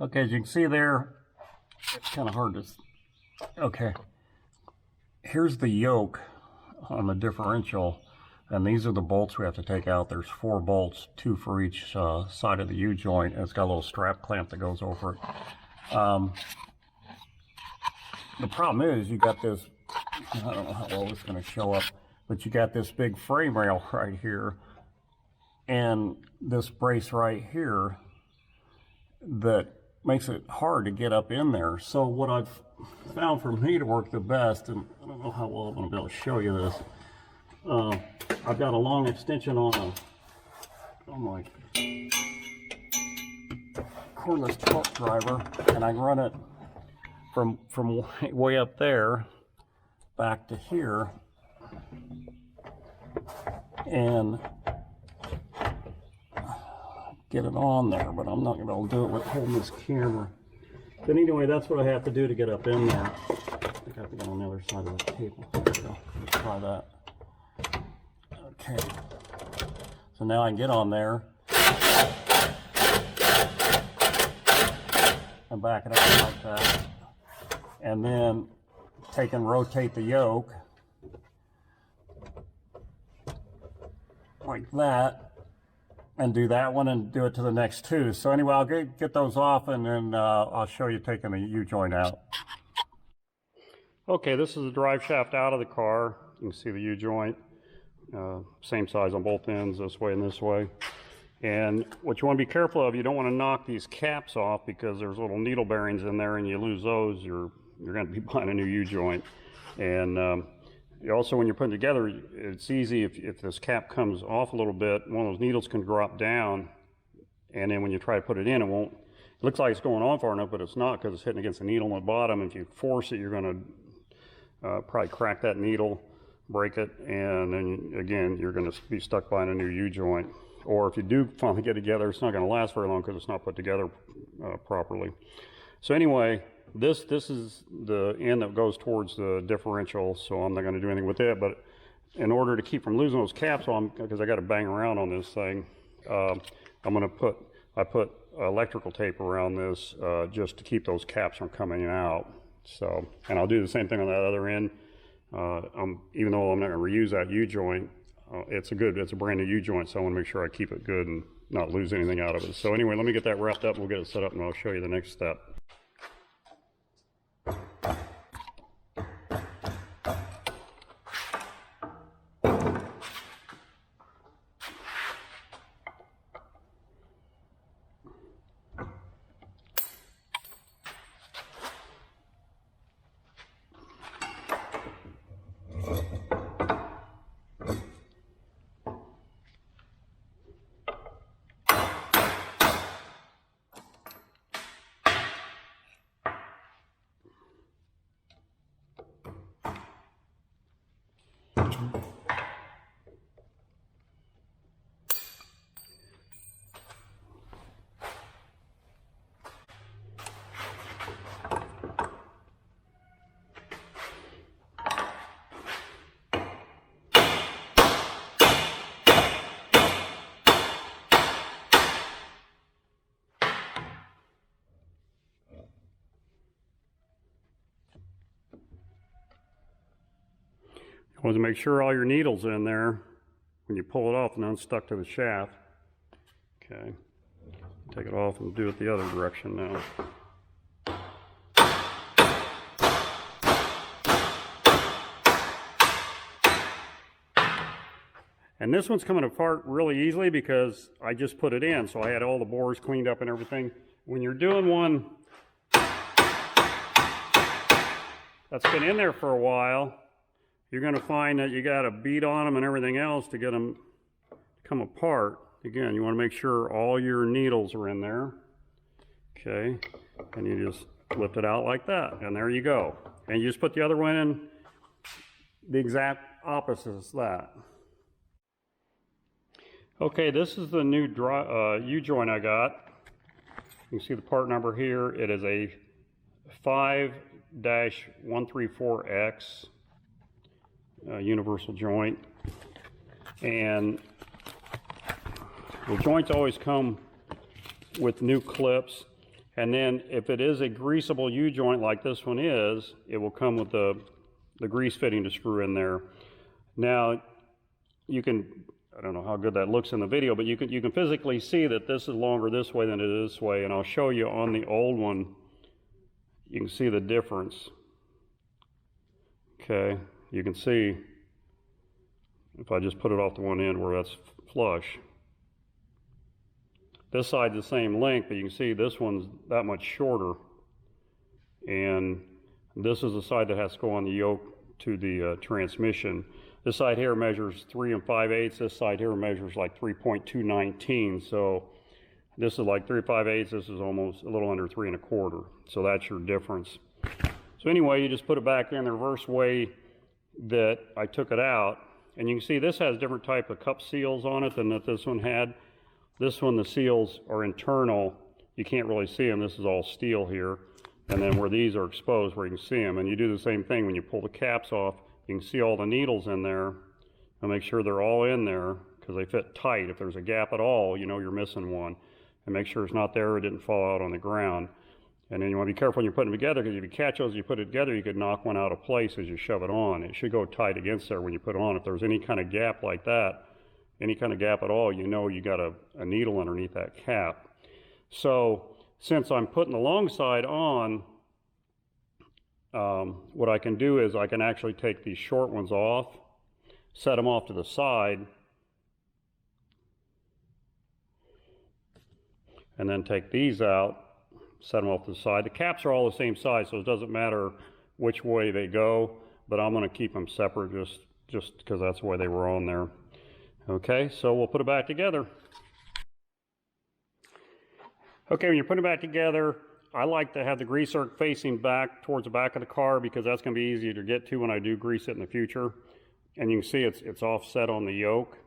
Okay, as you can see there, it's kind of hard to, okay. Here's the yoke on the differential, and these are the bolts we have to take out. There's 4 bolts, 2 for each side of the U-joint, and it's got a little strap clamp that goes over it. The problem is you got this, I don't know how well it's going to show up, but you got this big frame rail right here and this brace right here that makes it hard to get up in there. So what I've found for me to work the best, and I don't know how well I'm going to be able to show you this, I've got a long extension on my cordless torque driver, and I run it from way up there back to here, and get it on there, but I'm not going to be able to do it with holding this camera. But anyway, that's what I have to do to get up in there. I think I have to get on the other side of the table. There we go. Let's try that. Okay. So now I can get on there and back it up like that. And then take and rotate the yoke like that. And do that one and do it to the next 2. So anyway, I'll get those off, and then I'll show you taking the U-joint out. Okay, this is the drive shaft out of the car. You can see the U-joint, same size on both ends, this way and this way. And what you want to be careful of, you don't want to knock these caps off, because there's little needle bearings in there, and you lose those, you're going to be buying a new U-joint. And also, when you're putting it together, it's easy if this cap comes off a little bit, one of those needles can drop down, and then when you try to put it in, it looks like it's going on far enough, but it's not, because it's hitting against the needle on the bottom. If you force it, you're going to probably crack that needle, break it, and then again, you're going to be stuck buying a new U-joint. Or if you do finally get it together, it's not going to last very long because it's not put together properly. So anyway, this is the end that goes towards the differential, so I'm not going to do anything with it. But in order to keep from losing those caps on, because I got to bang around on this thing, I put electrical tape around this just to keep those caps from coming out. So, and I'll do the same thing on that other end. Even though I'm not going to reuse that U-joint, it's a brand new U-joint, so I want to make sure I keep it good and not lose anything out of it. So anyway, let me get that wrapped up, we'll get it set up, and I'll show you the next step. You want to make sure all your needles in there when you pull it off and unstuck to the shaft. Okay, take it off and do it the other direction now. And this one's coming apart really easily because I just put it in, so I had all the bores cleaned up and everything. When you're doing one that's been in there for a while, you're going to find that you got to beat on them and everything else to get them to come apart. Again, you want to make sure all your needles are in there. Okay, and you just lift it out like that, and there you go. And you just put the other one in the exact opposite as that. Okay, this is the new U-joint I got. You can see the part number here. It is a 5-134X universal joint. And the joints always come with new clips. And then if it is a greasable U-joint like this one is, it will come with the grease fitting to screw in there. Now, you can, I don't know how good that looks in the video, but you can physically see that this is longer this way than it is this way, and I'll show you on the old one, you can see the difference. Okay, you can see if I just put it off the one end where that's flush. This side's the same length, but you can see this one's that much shorter. And this is the side that has to go on the yoke to the transmission. This side here measures 3 5/8. This side here measures like 3.219. So this is like 3 5/8. This is almost a little under 3 1/4. So that's your difference. So anyway, you just put it back in the reverse way that I took it out. And you can see this has different type of cup seals on it than that this one had. This one, the seals are internal. You can't really see them. This is all steel here. And then where these are exposed, where you can see them. And you do the same thing when you pull the caps off. You can see all the needles in there. And make sure they're all in there because they fit tight. If there's a gap at all, you know you're missing one. And make sure it's not there or it didn't fall out on the ground. And then you want to be careful when you're putting them together, because if you catch those, you put it together, you could knock one out of place as you shove it on. It should go tight against there when you put it on. If there's any kind of gap like that, any kind of gap at all, you know you got a needle underneath that cap. So since I'm putting the long side on, what I can do is I can actually take these short ones off, set them off to the side, and then take these out, set them off to the side. The caps are all the same size, so it doesn't matter which way they go, but I'm going to keep them separate just because that's the way they were on there. Okay, so we'll put it back together. Okay, when you're putting it back together, I like to have the grease zerk facing back towards the back of the car because that's going to be easier to get to when I do grease it in the future. And you can see it's offset on the yoke.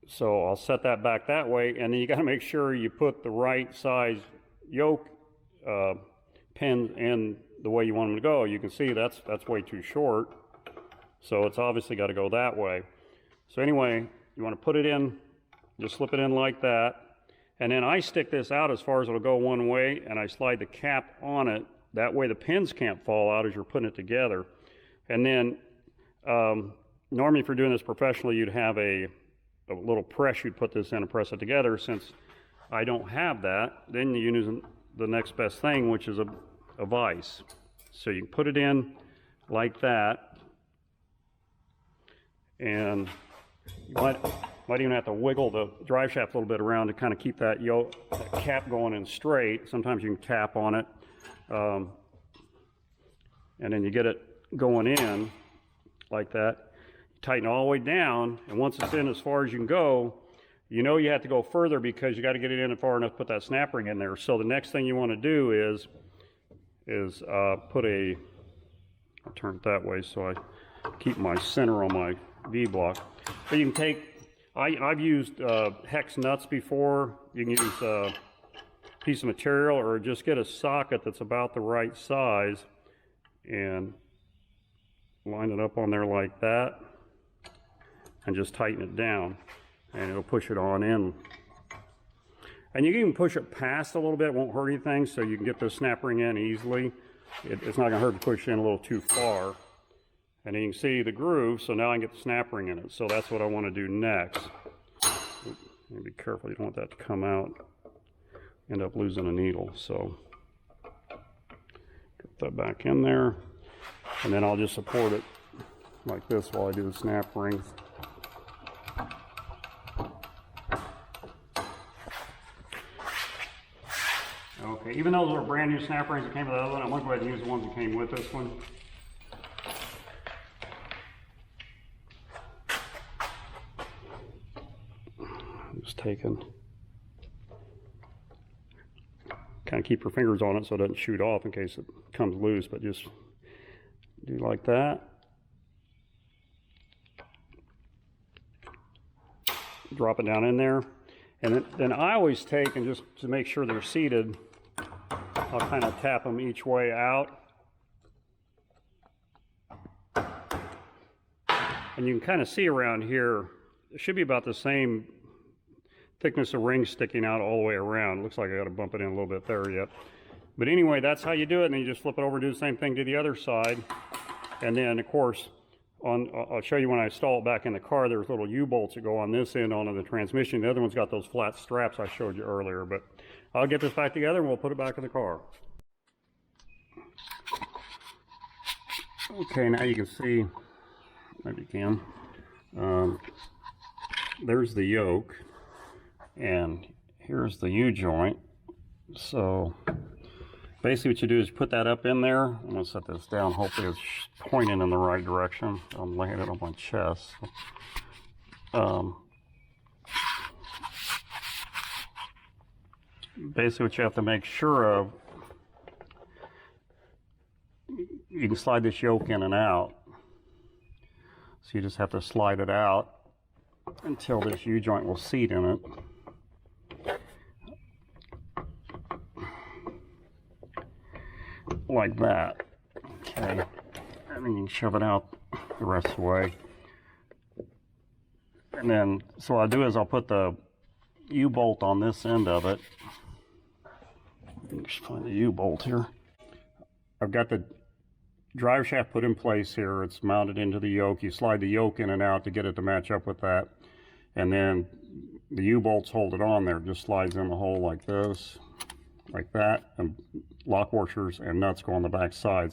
So I'll set that back that way, and then you got to make sure you put the right size yoke pins in the way you want them to go. You can see that's way too short, so it's obviously got to go that way. So anyway, you want to put it in, just slip it in like that, and then I stick this out as far as it'll go one way, and I slide the cap on it. That way the pins can't fall out as you're putting it together. And then normally if you're doing this professionally, you'd have a little press you'd put this in and press it together. Since I don't have that, then you use the next best thing, which is a vise. So you can put it in like that, and you might even have to wiggle the drive shaft a little bit around to kind of keep that cap going in straight. Sometimes you can tap on it, and then you get it going in like that. Tighten all the way down, and once it's in as far as you can go, you know you have to go further because you got to get it in far enough to put that snap ring in there. So the next thing you want to do is put a, I'll turn it that way so I keep my center on my V-block. But you can take, I've used hex nuts before. You can use a piece of material or just get a socket that's about the right size and line it up on there like that. And just tighten it down, and it'll push it on in. And you can even push it past a little bit, it won't hurt anything, so you can get the snap ring in easily. It's not gonna hurt to push in a little too far. And you can see the groove, so now I can get the snap ring in it. So that's what I wanna do next. Be careful, you don't want that to come out, end up losing a needle. So get that back in there, and then I'll just support it like this while I do the snap ring. Okay, even though those are brand new snap rings that came with the other one, I'm going to go ahead and use the ones that came with this one. Just taking, kind of keep your fingers on it so it doesn't shoot off in case it comes loose, but just do like that. Drop it down in there. And then I always take, and just to make sure they're seated, I'll kind of tap them each way out. And you can kind of see around here, it should be about the same thickness of ring sticking out all the way around. Looks like I got to bump it in a little bit there yet. But anyway, that's how you do it, and then you just flip it over, do the same thing to the other side. And then, of course, I'll show you when I install it back in the car, there's little U-bolts that go on this end onto the transmission. The other one's got those flat straps I showed you earlier. But I'll get this back together and we'll put it back in the car. Okay, now you can see, maybe you can, there's the yoke, and here's the U-joint. So basically what you do is put that up in there. I'm going to set this down, hopefully it's pointing in the right direction. I'm laying it on my chest. Basically what you have to make sure of, you can slide this yoke in and out. So you just have to slide it out until this U-joint will seat in it. Like that. Okay. And then you can shove it out the rest of the way. And then, so what I'll do is I'll put the U-bolt on this end of it. Just find the U-bolt here. I've got the drive shaft put in place here. It's mounted into the yoke. You slide the yoke in and out to get it to match up with that. And then the U-bolts hold it on there. It just slides in the hole like this, like that. And lock washers and nuts go on the back side.